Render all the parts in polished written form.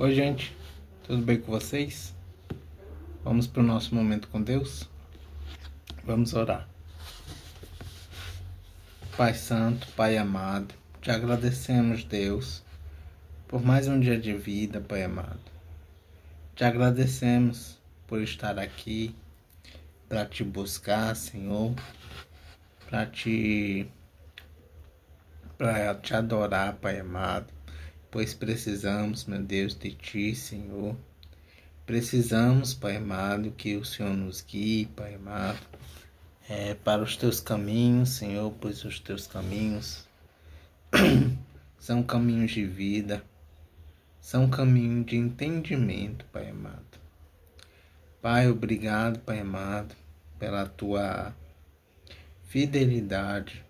Oi, gente, tudo bem com vocês? Vamos para o nosso momento com Deus? Vamos orar. Pai Santo, Pai amado, te agradecemos, Deus, por mais um dia de vida, Pai amado. Te agradecemos por estar aqui para te buscar, Senhor, para te adorar, Pai amado, pois precisamos, meu Deus, de ti, Senhor. Precisamos, Pai amado, que o Senhor nos guie, Pai amado, para os teus caminhos, Senhor, pois os teus caminhos são caminhos de vida, são caminhos de entendimento, Pai amado. Pai, obrigado, Pai amado, pela tua fidelidade,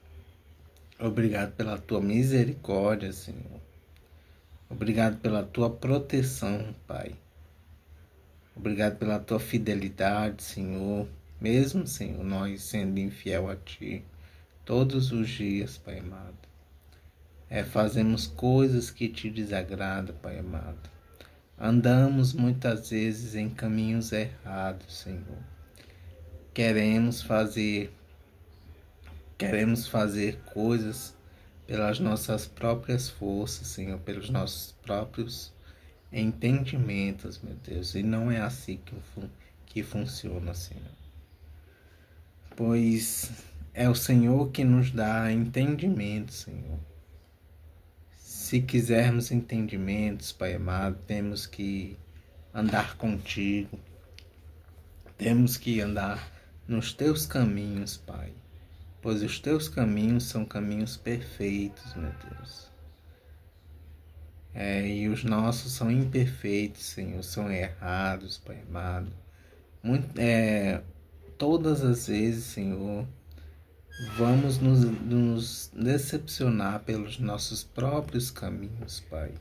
obrigado pela tua misericórdia, Senhor. Obrigado pela tua proteção, Pai. Obrigado pela tua fidelidade, Senhor. Mesmo, Senhor, nós sendo infiel a Ti todos os dias, Pai amado. Fazemos coisas que Te desagradam, Pai amado. Andamos muitas vezes em caminhos errados, Senhor. Queremos fazer coisas pelas nossas próprias forças, Senhor, pelos nossos próprios entendimentos, meu Deus. E não é assim que funciona, Senhor. Pois é o Senhor que nos dá entendimento, Senhor. Se quisermos entendimentos, Pai amado, temos que andar contigo. Temos que andar nos teus caminhos, Pai. Pois os teus caminhos são caminhos perfeitos, meu Deus. E os nossos são imperfeitos, Senhor, são errados, Pai amado. Todas as vezes, Senhor, vamos nos decepcionar pelos nossos próprios caminhos, Pai.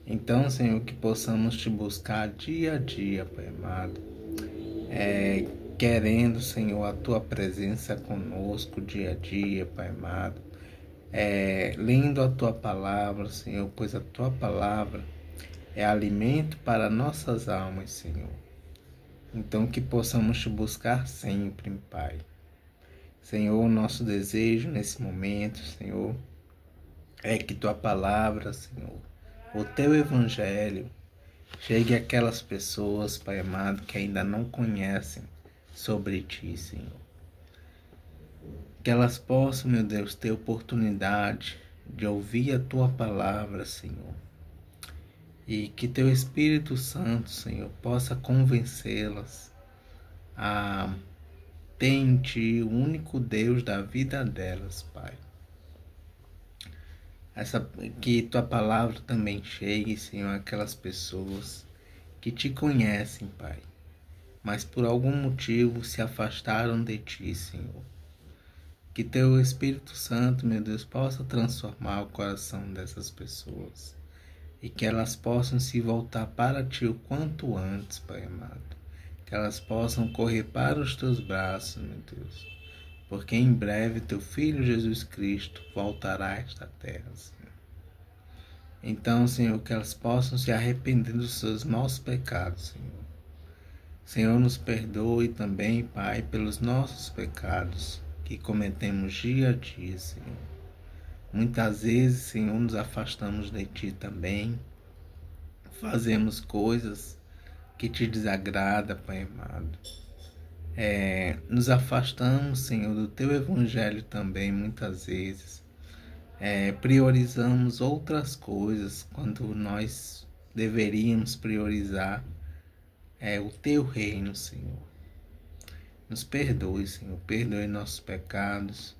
Então, Senhor, que possamos te buscar dia a dia, Pai amado, querendo, Senhor, a tua presença conosco dia a dia, Pai amado, lendo a tua palavra, Senhor, pois a tua palavra é alimento para nossas almas, Senhor. Então que possamos te buscar sempre, Pai. Senhor, o nosso desejo nesse momento, Senhor, é que tua palavra, Senhor, o teu evangelho, chegue àquelas pessoas, Pai amado, que ainda não conhecem sobre ti, Senhor. Que elas possam, meu Deus, ter oportunidade de ouvir a tua palavra, Senhor. E que teu Espírito Santo, Senhor, possa convencê-las a ter em ti o único Deus da vida delas, Pai. Que tua palavra também chegue, Senhor, àquelas pessoas que te conhecem, Pai, mas por algum motivo se afastaram de ti, Senhor. Que teu Espírito Santo, meu Deus, possa transformar o coração dessas pessoas. E que elas possam se voltar para ti o quanto antes, Pai amado. Que elas possam correr para os teus braços, meu Deus. Porque em breve teu Filho Jesus Cristo voltará a esta terra, Senhor. Então, Senhor, que elas possam se arrepender dos seus maus pecados, Senhor. Senhor, nos perdoe também, Pai, pelos nossos pecados que cometemos dia a dia, Senhor. Muitas vezes, Senhor, nos afastamos de ti também. Fazemos coisas que te desagradam, Pai amado. Nos afastamos, Senhor, do teu evangelho também, muitas vezes. Priorizamos outras coisas quando nós deveríamos priorizar o teu reino, Senhor. Nos perdoe, Senhor. Perdoe nossos pecados,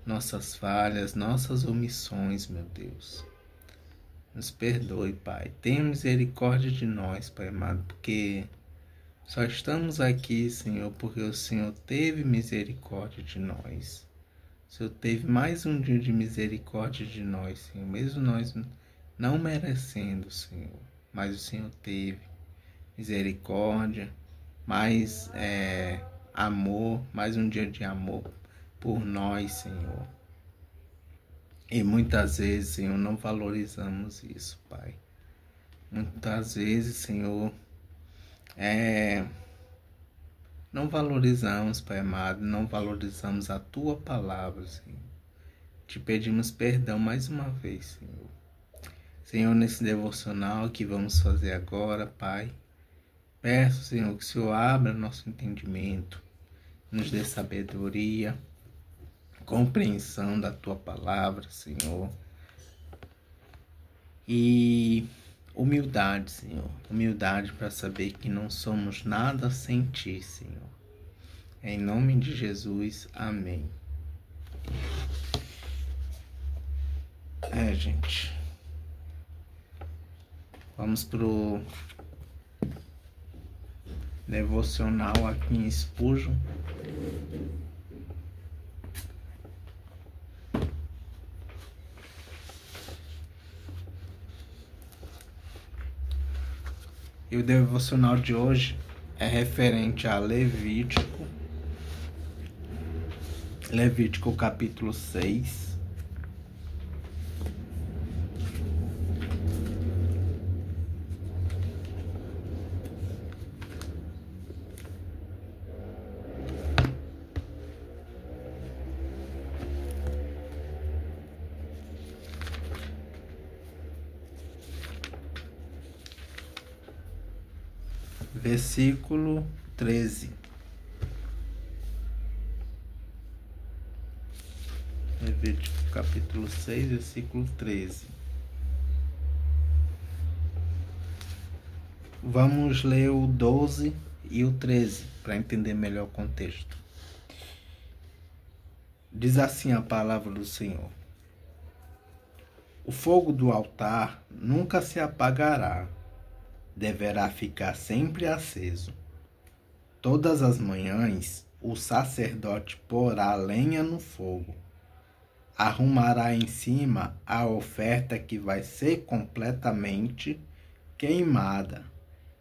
nossas falhas, nossas omissões, meu Deus. Nos perdoe, Pai. Tenha misericórdia de nós, Pai amado, porque só estamos aqui, Senhor, porque o Senhor teve misericórdia de nós. O Senhor teve mais um dia de misericórdia de nós, Senhor, mesmo nós não merecendo, Senhor, mas o Senhor teve misericórdia, mais amor, mais um dia de amor por nós, Senhor. E muitas vezes, Senhor, não valorizamos isso, Pai. Muitas vezes, Senhor, não valorizamos, Pai amado, não valorizamos a Tua palavra, Senhor. Te pedimos perdão mais uma vez, Senhor. Senhor, nesse devocional que vamos fazer agora, Pai, peço, Senhor, que o Senhor abra nosso entendimento, nos dê sabedoria, compreensão da Tua palavra, Senhor. E humildade, Senhor. Humildade para saber que não somos nada sem Ti, Senhor. Em nome de Jesus, amém. Gente. Vamos pro devocional aqui em Spurgeon. E o devocional de hoje é referente a Levítico capítulo 6. Versículo 13. Levítico capítulo 6, versículo 13. Vamos ler o 12 e o 13 para entender melhor o contexto. Diz assim a palavra do Senhor: o fogo do altar nunca se apagará, deverá ficar sempre aceso. Todas as manhãs o sacerdote porá lenha no fogo, arrumará em cima a oferta que vai ser completamente queimada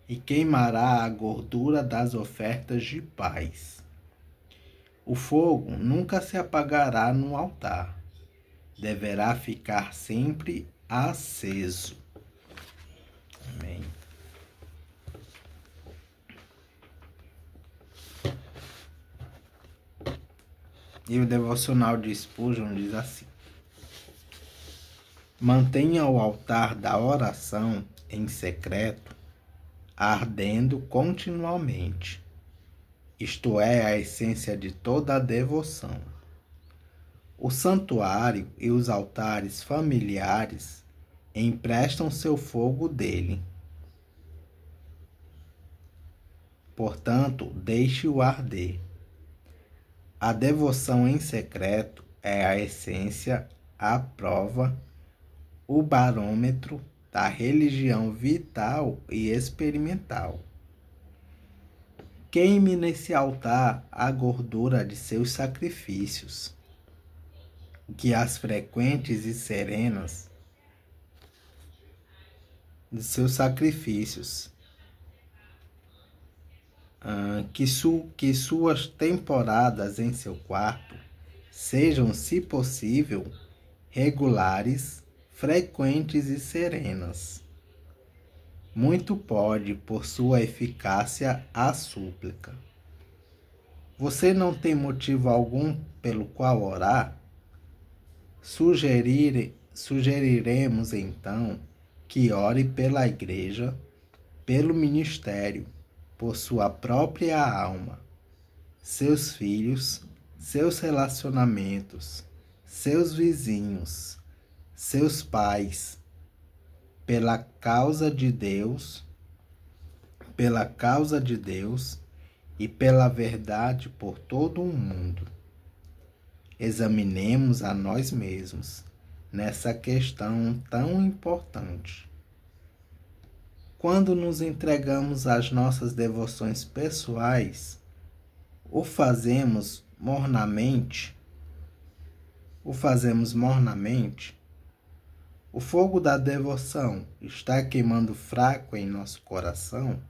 e queimará a gordura das ofertas de paz. O fogo nunca se apagará no altar, deverá ficar sempre aceso. Amém. E o devocional de Spurgeon diz assim: mantenha o altar da oração em secreto, ardendo continuamente. Isto é a essência de toda a devoção. O santuário e os altares familiares emprestam seu fogo dele. Portanto, deixe-o arder. A devoção em secreto é a essência, a prova, o barômetro da religião vital e experimental. Queime nesse altar a gordura de seus sacrifícios, que as frequentes e serenas de seus sacrifícios, que suas temporadas em seu quarto sejam, se possível, regulares, frequentes e serenas. Muito pode, por sua eficácia, a súplica. Você não tem motivo algum pelo qual orar? Sugeriremos então que ore pela igreja, pelo ministério, por sua própria alma, seus filhos, seus relacionamentos, seus vizinhos, seus pais, pela causa de Deus e pela verdade por todo o mundo. Examinemos a nós mesmos nessa questão tão importante. Quando nos entregamos às nossas devoções pessoais, o fazemos mornamente? O fogo da devoção está queimando fraco em nosso coração?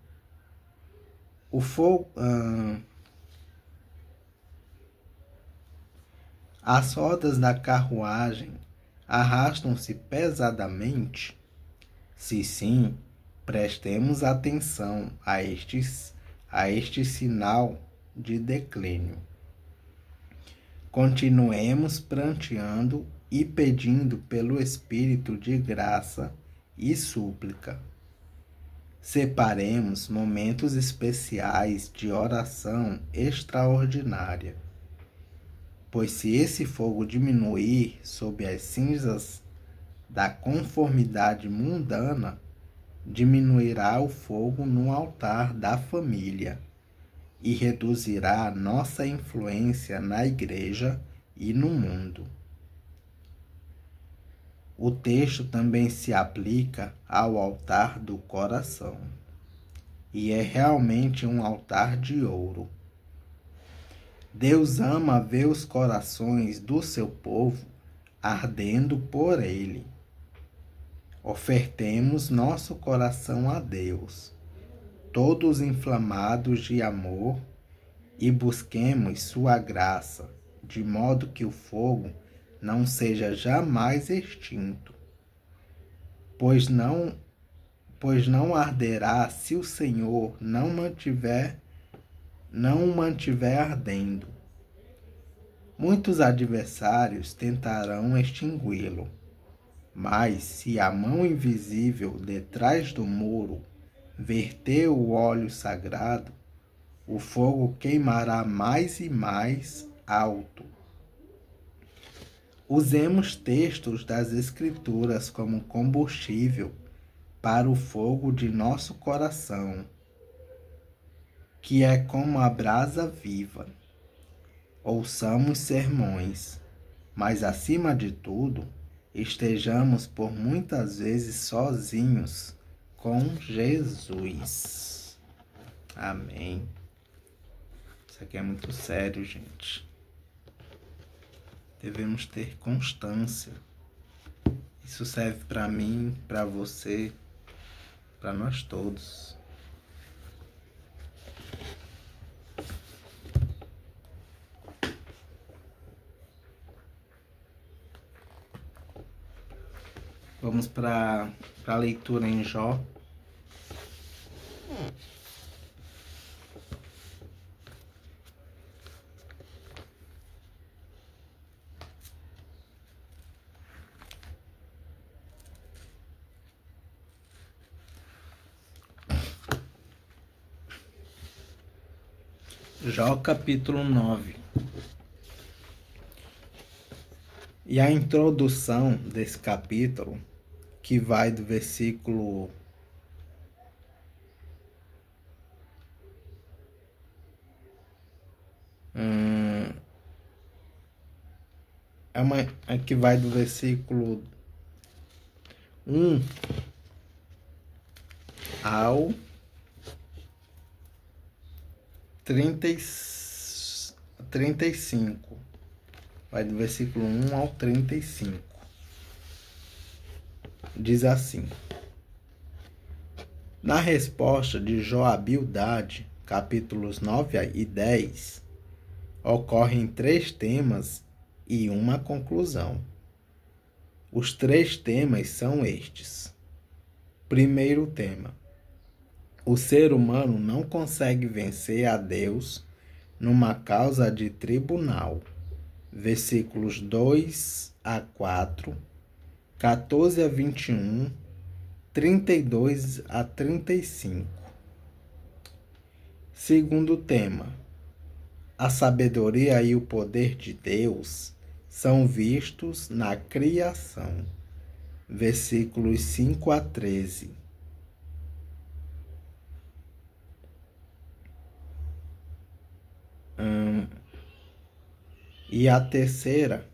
As rodas da carruagem arrastam-se pesadamente? Se sim, Prestemos atenção a este sinal de declínio. Continuemos pranteando e pedindo pelo Espírito de graça e súplica. Separemos momentos especiais de oração extraordinária, pois se esse fogo diminuir sob as cinzas da conformidade mundana, diminuirá o fogo no altar da família e reduzirá nossa influência na igreja e no mundo. O texto também se aplica ao altar do coração, e é realmente um altar de ouro. Deus ama ver os corações do seu povo ardendo por ele. Ofertemos nosso coração a Deus, todos inflamados de amor, e busquemos sua graça, de modo que o fogo não seja jamais extinto, pois não arderá se o Senhor não o mantiver ardendo. Muitos adversários tentarão extingui-lo, mas se a mão invisível detrás do muro verter o óleo sagrado, o fogo queimará mais e mais alto. Usemos textos das Escrituras como combustível para o fogo de nosso coração, que é como a brasa viva. Ouçamos sermões, mas acima de tudo, estejamos por muitas vezes sozinhos com Jesus. Amém. Isso aqui é muito sério, gente. Devemos ter constância. Isso serve para mim, para você, para nós todos. Vamos para a leitura em Jó. Jó capítulo 9. E a introdução desse capítulo, que vai do versículo que vai do versículo 1 ao 35. Vai do versículo 1 ao 35. Diz assim: Na resposta de Jó a Bildade, capítulos 9 e 10, ocorrem 3 temas e uma conclusão. Os 3 temas são estes. Primeiro tema: o ser humano não consegue vencer a Deus numa causa de tribunal. Versículos 2 a 4, 14 a 21, 32 a 35. Segundo tema: a sabedoria e o poder de Deus são vistos na criação. Versículos 5 a 13. E a terceira,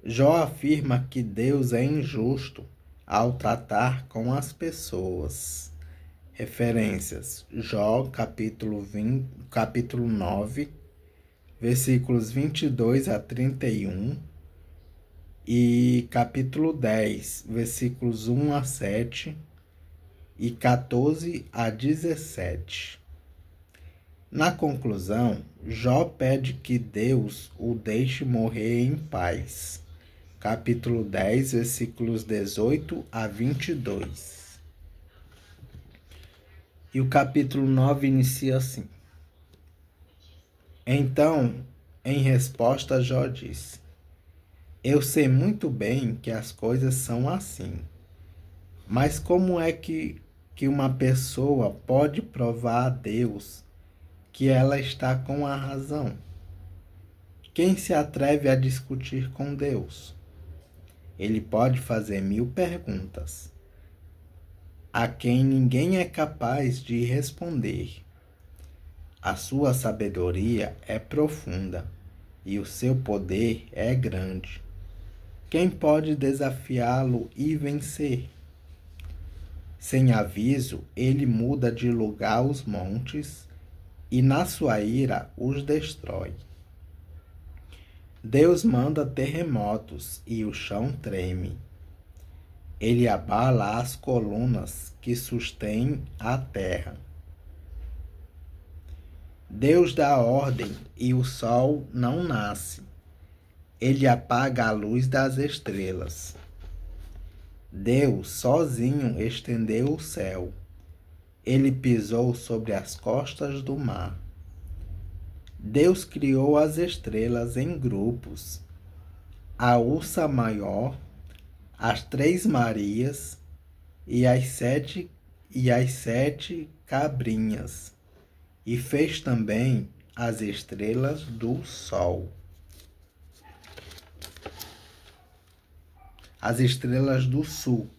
Jó afirma que Deus é injusto ao tratar com as pessoas. Referências: Jó, capítulo 9, versículos 22 a 31, e capítulo 10, versículos 1 a 7 e 14 a 17. Na conclusão, Jó pede que Deus o deixe morrer em paz, capítulo 10, versículos 18 a 22. E o capítulo 9 inicia assim: Então, em resposta, Jó disse: Eu sei muito bem que as coisas são assim, mas como é que uma pessoa pode provar a Deus que ela está com a razão? Quem se atreve a discutir com Deus? Ele pode fazer 1000 perguntas, a quem ninguém é capaz de responder. A sua sabedoria é profunda e o seu poder é grande. Quem pode desafiá-lo e vencer? Sem aviso, ele muda de lugar os montes e na sua ira os destrói. Deus manda terremotos e o chão treme. Ele abala as colunas que sustêm a terra. Deus dá ordem e o sol não nasce. Ele apaga a luz das estrelas. Deus sozinho estendeu o céu. Ele pisou sobre as costas do mar. Deus criou as estrelas em grupos. A Ursa Maior, as 3 Marias e as sete cabrinhas. E fez também as estrelas do sol. As estrelas do sul.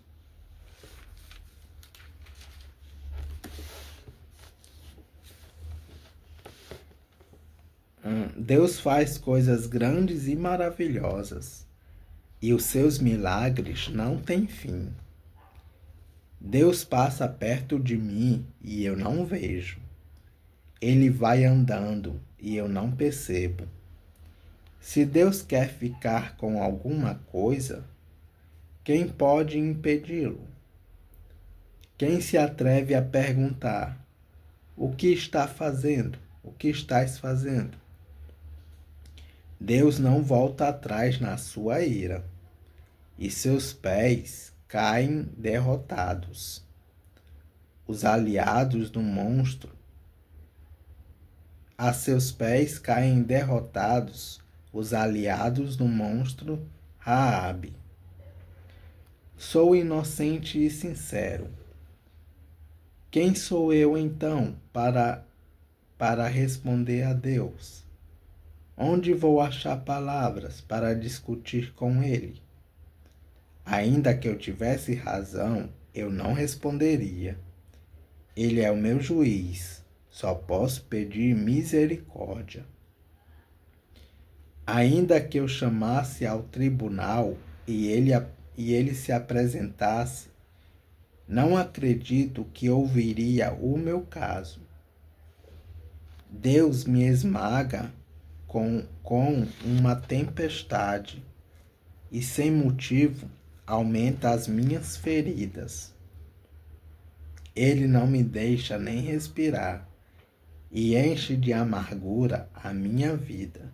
Deus faz coisas grandes e maravilhosas, e os seus milagres não têm fim. Deus passa perto de mim e eu não vejo. Ele vai andando e eu não percebo. Se Deus quer ficar com alguma coisa, quem pode impedi-lo? Quem se atreve a perguntar: o que está fazendo? O que estás fazendo? Deus não volta atrás na sua ira, e seus pés caem derrotados. Os aliados do monstro, a seus pés caem derrotados os aliados do monstro Raabe. Sou inocente e sincero. Quem sou eu então para responder a Deus? Onde vou achar palavras para discutir com ele? Ainda que eu tivesse razão, eu não responderia. Ele é o meu juiz, só posso pedir misericórdia. Ainda que eu chamasse ao tribunal e ele se apresentasse, não acredito que ouviria o meu caso. Deus me esmaga com uma tempestade e sem motivo aumenta as minhas feridas. Ele não me deixa nem respirar e enche de amargura a minha vida.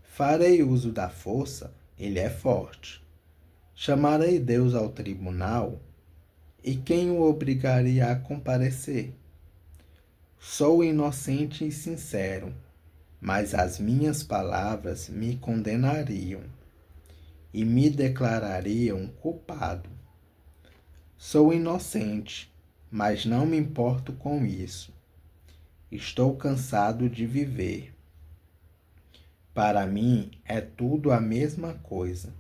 Farei uso da força, ele é forte. Chamarei Deus ao tribunal, e quem o obrigaria a comparecer? Sou inocente e sincero, mas as minhas palavras me condenariam e me declarariam culpado. Sou inocente, mas não me importo com isso. Estou cansado de viver. Para mim é tudo a mesma coisa.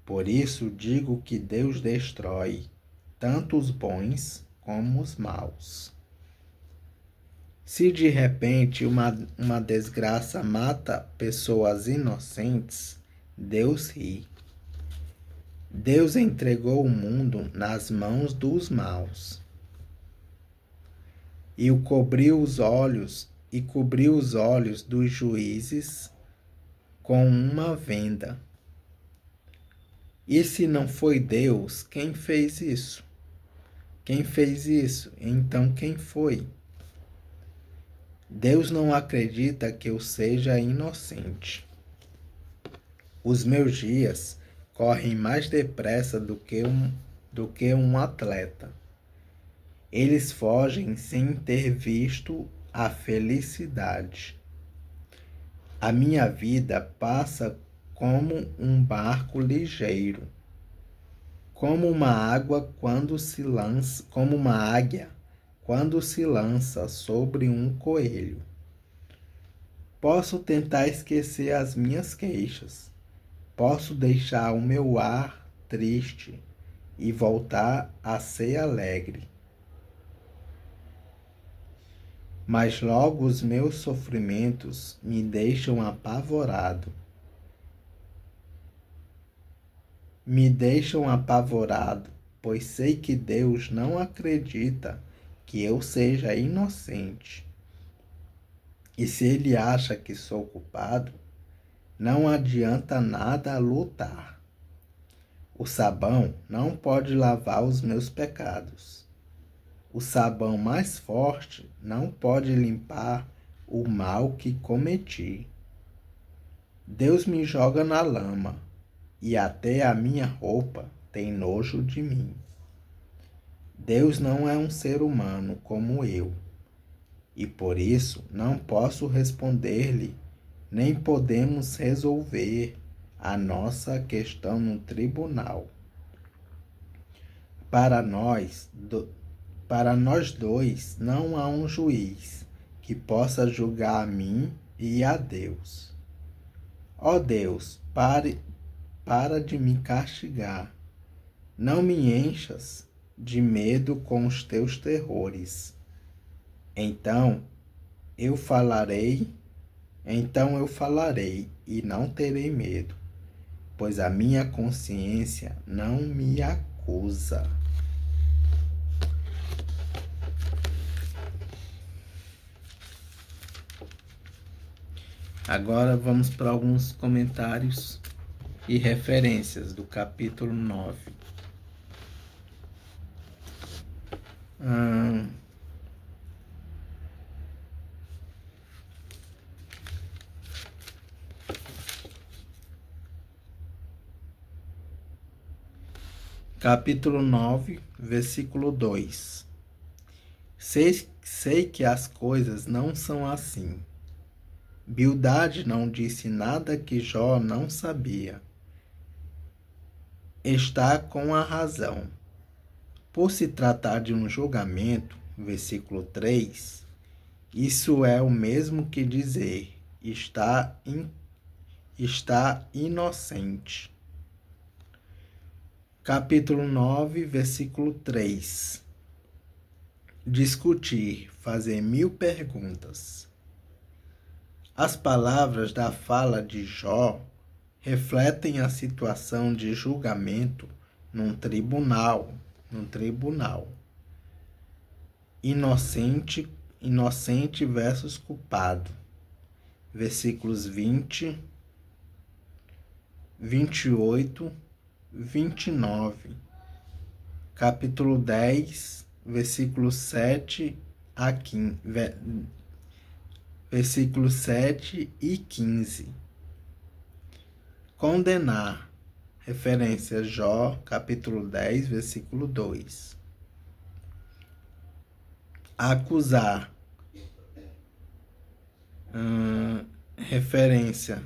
Por isso digo que Deus destrói tanto os bons como os maus. Se de repente uma desgraça mata pessoas inocentes, Deus ri. Deus entregou o mundo nas mãos dos maus e cobriu os olhos dos juízes com uma venda. E se não foi Deus, quem fez isso? Quem fez isso? Então quem foi? Deus não acredita que eu seja inocente. Os meus dias correm mais depressa do que um atleta. Eles fogem sem ter visto a felicidade. A minha vida passa como um barco ligeiro, como uma água como uma águia quando se lança sobre um coelho. Posso tentar esquecer as minhas queixas, posso deixar o meu ar triste e voltar a ser alegre. Mas logo os meus sofrimentos me deixam apavorado. Pois sei que Deus não acredita que eu seja inocente. E se Ele acha que sou culpado, não adianta nada lutar. O sabão não pode lavar os meus pecados. O sabão mais forte não pode limpar o mal que cometi. Deus me joga na lama e até a minha roupa tem nojo de mim. Deus não é um ser humano como eu, e por isso não posso responder-lhe, nem podemos resolver a nossa questão no tribunal. Para nós dois não há um juiz que possa julgar a mim e a Deus. Ó Deus, para de me castigar. Não me enchas de medo com os teus terrores. Então eu falarei e não terei medo, pois a minha consciência não me acusa. Agora vamos para alguns comentários e referências do capítulo 9. Capítulo 9, versículo 2. Sei que as coisas não são assim. Bildade não disse nada que Jó não sabia. Está com a razão. Por se tratar de um julgamento, versículo 3, isso é o mesmo que dizer está inocente. Capítulo 9, versículo 3. Discutir, fazer 1000 perguntas. As palavras da fala de Jó refletem a situação de julgamento num tribunal. Inocente versus culpado. Versículos 20, 28, 29. Capítulo 10, versículos 7 a 15. Versículos 7 e 15. Condenar. Referência Jó, capítulo 10, versículo 2. Acusar. Referência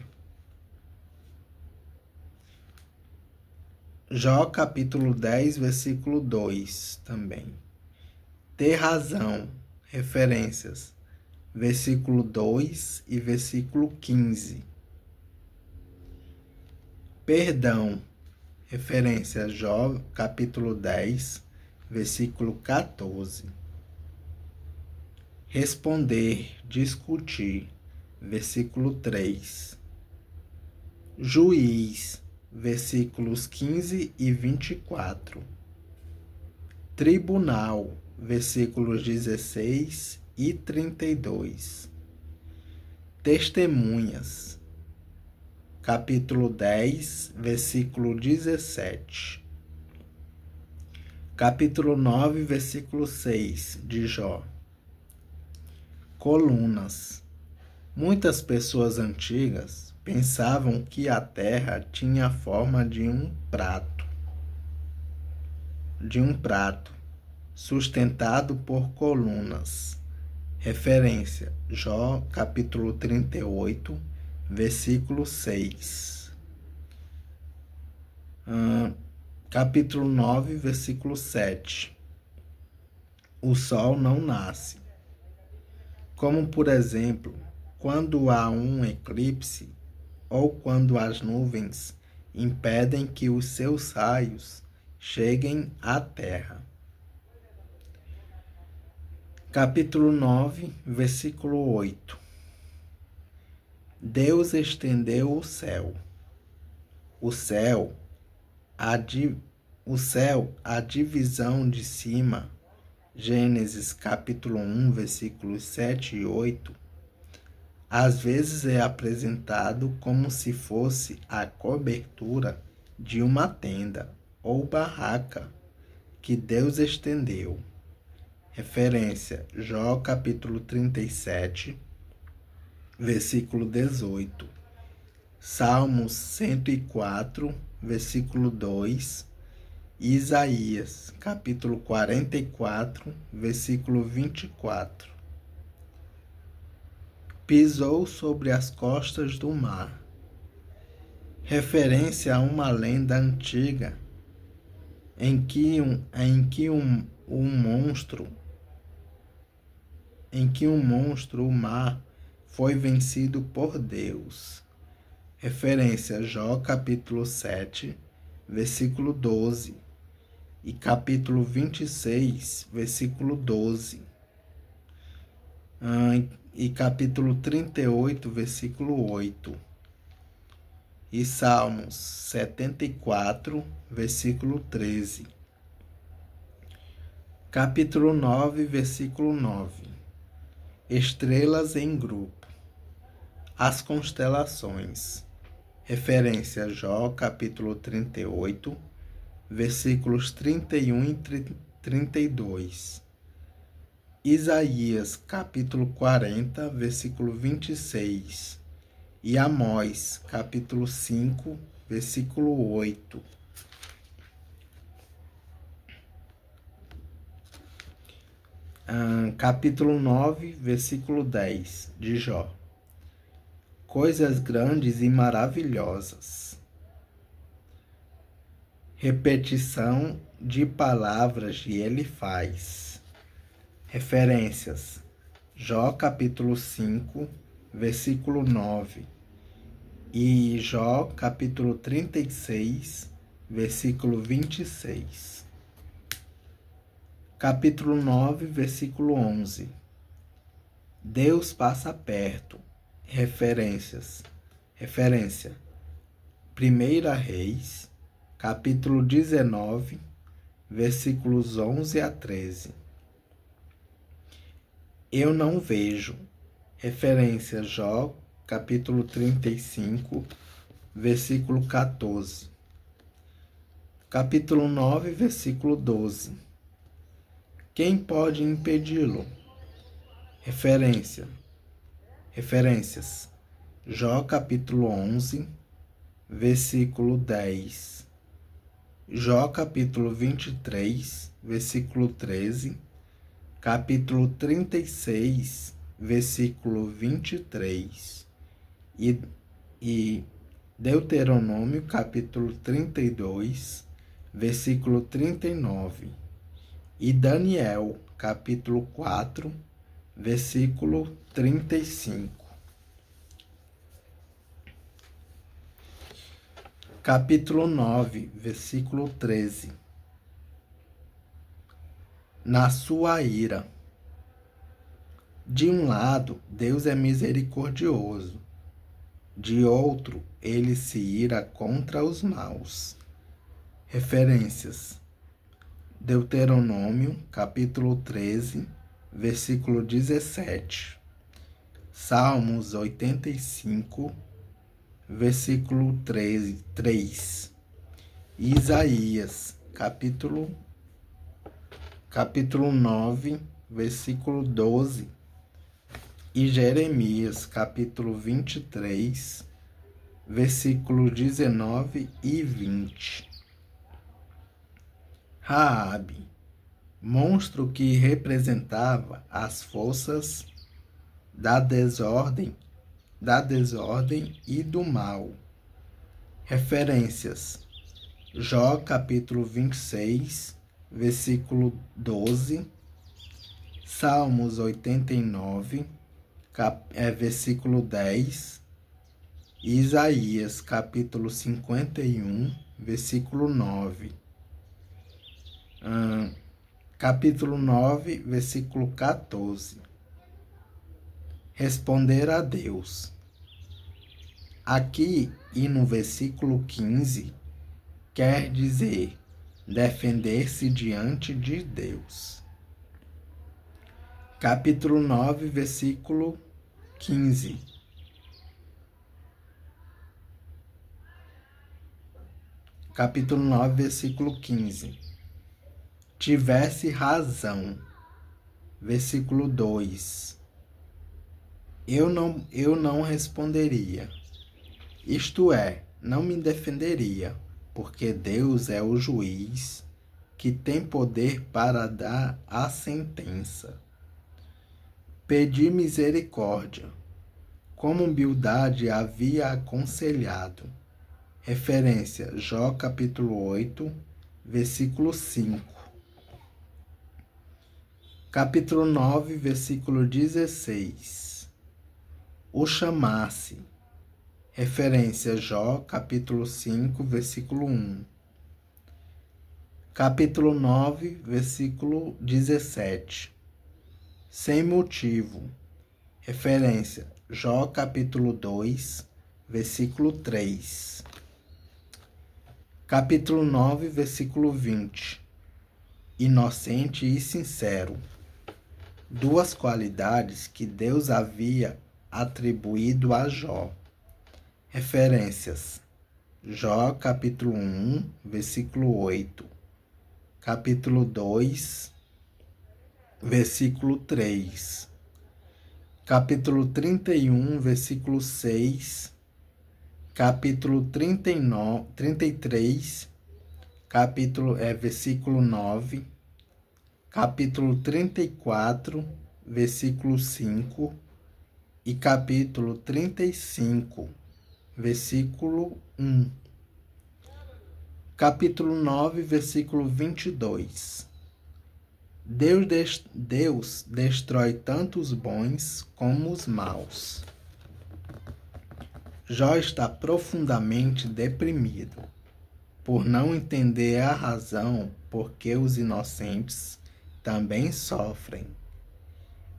Jó, capítulo 10, versículo 2 também. Ter razão. Referências versículo 2 e versículo 15. Perdão. Referência Jó, capítulo 10, versículo 14. Responder, discutir, versículo 3. Juiz, versículos 15 e 24. Tribunal, versículos 16 e 32. Testemunhas, capítulo 10, versículo 17. Capítulo 9, versículo 6 de Jó. Colunas. Muitas pessoas antigas pensavam que a terra tinha a forma de um prato, sustentado por colunas. Referência: Jó, capítulo 38, versículo 6. Capítulo 9, versículo 7. O sol não nasce. Como, por exemplo, quando há um eclipse ou quando as nuvens impedem que os seus raios cheguem à terra. Capítulo 9, versículo 8. Deus estendeu o céu. O céu, a divisão de cima, Gênesis capítulo 1, versículos 7 e 8, às vezes é apresentado como se fosse a cobertura de uma tenda ou barraca que Deus estendeu. Referência: Jó capítulo 37, versículo 18. Salmos 104, versículo 2. Isaías capítulo 44, versículo 24. Pisou sobre as costas do mar. Referência a uma lenda antiga em que um monstro, o mar, foi vencido por Deus. Referência: Jó capítulo 7, versículo 12 e capítulo 26, versículo 12. E capítulo 38, versículo 8. E Salmos 74, versículo 13. Capítulo 9, versículo 9. Estrelas em grupo. As constelações. Referência: Jó, capítulo 38, versículos 31 e 32. Isaías, capítulo 40, versículo 26. E Amós, capítulo 5, versículo 8. Capítulo 9, versículo 10, de Jó. Coisas grandes e maravilhosas. Repetição de palavras e ele faz. Referências: Jó capítulo 5, versículo 9 e Jó capítulo 36, versículo 26. Capítulo 9, versículo 11. Deus passa perto. Referência: 1 Reis, capítulo 19, versículos 11 a 13. Eu não vejo. Referência: Jó, capítulo 35, versículo 14. Capítulo 9, versículo 12. Quem pode impedi-lo? Referências: Jó, capítulo 11, versículo 10. Jó, capítulo 23, versículo 13. Capítulo 36, versículo 23. E Deuteronômio, capítulo 32, versículo 39. E Daniel, capítulo 4, versículo 35. Capítulo 9, versículo 13. Na sua ira. De um lado, Deus é misericordioso. De outro, ele se ira contra os maus. Referências: Deuteronômio, capítulo 13, versículo 17. Salmos 85, versículo 3. Isaías, capítulo 9, versículo 12. E Jeremias, capítulo 23, versículos 19 e 20. Raabe, monstro que representava as forças da desordem e do mal. Referências: Jó capítulo 26, versículo 12, Salmos 89, versículo 10, Isaías capítulo 51, versículo 9. Capítulo 9, versículo 14. Responder a Deus. Aqui e no versículo 15, quer dizer defender-se diante de Deus. Capítulo 9, versículo 15. Capítulo 9, versículo 15. Tivesse razão. Versículo 2. Eu não responderia. Isto é, não me defenderia, porque Deus é o juiz que tem poder para dar a sentença. Pedi misericórdia, como Bildade havia aconselhado. Referência: Jó capítulo 8, versículo 5. Capítulo 9, versículo 16. O chamasse. Referência: Jó capítulo 5, versículo 1. Capítulo 9, versículo 17. Sem motivo. Referência: Jó capítulo 2, versículo 3. Capítulo 9, versículo 20. Inocente e sincero. Duas qualidades que Deus havia atribuído a Jó. Referências: Jó capítulo 1, versículo 8. Capítulo 2, versículo 3. Capítulo 31, versículo 6. Capítulo 33, versículo 9. Capítulo 34, versículo 5. E capítulo 35, versículo 1. Capítulo 9, versículo 22. Deus destrói tanto os bons como os maus. Jó está profundamente deprimido, por não entender a razão por que os inocentes também sofrem.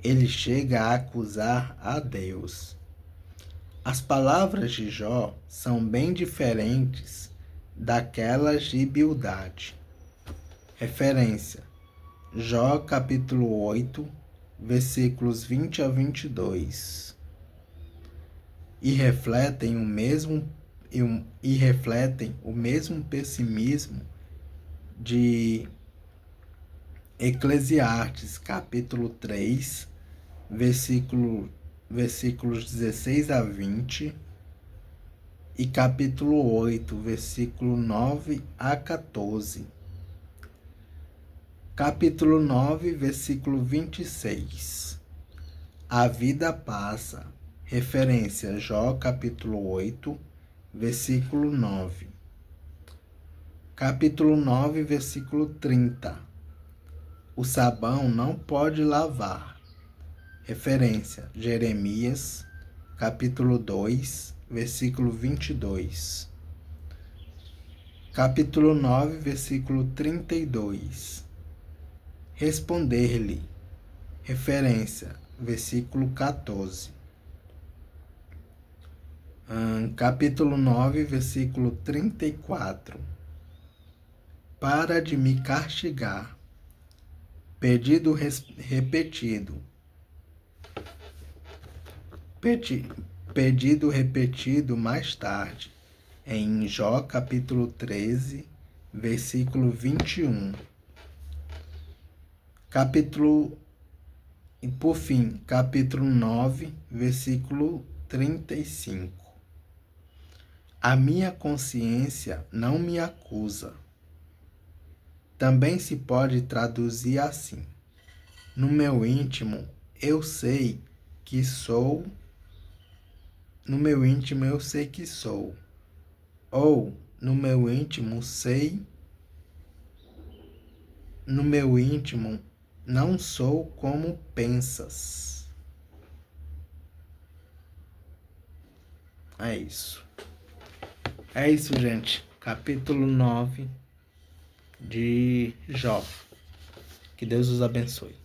Ele chega a acusar a Deus. As palavras de Jó são bem diferentes daquelas de Bildade. Referência: Jó capítulo 8, versículos 20 a 22. E refletem o mesmo pessimismo de Eclesiastes capítulo 3, versículos 16 a 20, e capítulo 8, versículo 9 a 14. Capítulo 9, versículo 26. A vida passa. Referência: Jó capítulo 8, versículo 9. Capítulo 9, versículo 30. O sabão não pode lavar. Referência: Jeremias capítulo 2, versículo 22. Capítulo 9, versículo 32. Responder-lhe. Referência: versículo 14. Capítulo 9, versículo 34. Para de me castigar. Pedido repetido. Pedido repetido mais tarde, em Jó capítulo 13, versículo 21. Por fim, capítulo 9, versículo 35. A minha consciência não me acusa. Também se pode traduzir assim: no meu íntimo eu sei que sou. No meu íntimo eu sei que sou. Ou no meu íntimo sei. No meu íntimo não sou como pensas. É isso. É isso, gente. Capítulo 9 de Jó. Que Deus os abençoe.